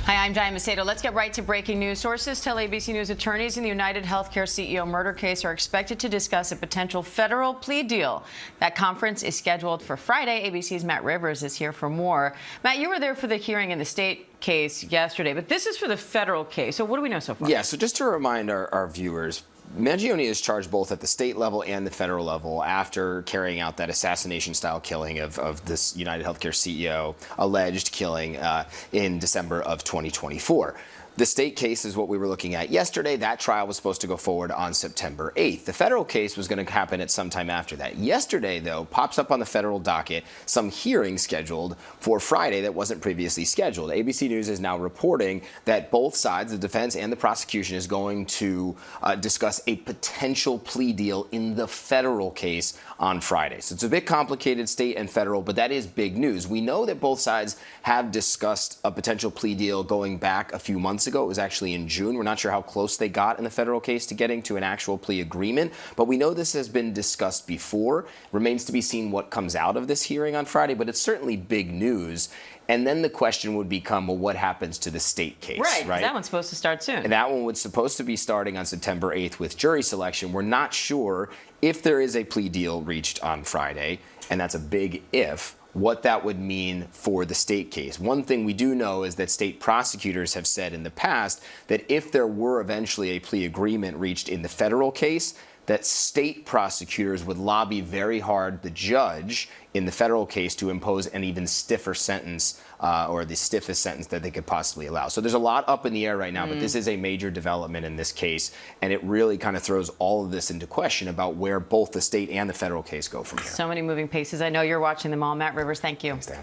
Hi, I'm Diane Macedo. Let's get right to breaking news. Sources tell ABC News attorneys in the United Healthcare CEO murder case are expected to discuss a potential federal plea deal. That conference is scheduled for Friday. ABC's Matt Rivers is here for more. Matt, you were there for the hearing in the state case yesterday, but this is for the federal case. So what do we know so far? Yeah, so just to remind our viewers, Mangione is charged both at the state level and the federal level after carrying out that assassination-style killing of this United Healthcare CEO, alleged killing in December of 2024. The state case is what we were looking at yesterday. That trial was supposed to go forward on September 8th. The federal case was going to happen at some time after that. Yesterday, though, pops up on the federal docket some hearing scheduled for Friday that wasn't previously scheduled. ABC News is now reporting that both sides, the defense and the prosecution, is going to discuss a potential plea deal in the federal case on Friday. So it's a bit complicated, state and federal, but that is big news. We know that both sides have discussed a potential plea deal going back a few months ago. It was actually in June. We're not sure how close they got in the federal case to getting to an actual plea agreement, but we know this has been discussed before. Remains to be seen what comes out of this hearing on Friday, but it's certainly big news. And then the question would become, well, what happens to the state case? Right? That one's supposed to start soon. And that one was supposed to be starting on September 8th with jury selection. We're not sure if there is a plea deal reached on Friday, and that's a big if, what that would mean for the state case. One thing we do know is that state prosecutors have said in the past that if there were eventually a plea agreement reached in the federal case, that state prosecutors would lobby very hard the judge in the federal case to impose an even stiffer sentence or the stiffest sentence that they could possibly allow. So there's a lot up in the air right now, but this is a major development in this case, and it really kind of throws all of this into question about where both the state and the federal case go from here. So many moving pieces. I know you're watching them all. Matt Rivers, thank you. Thanks, Dan.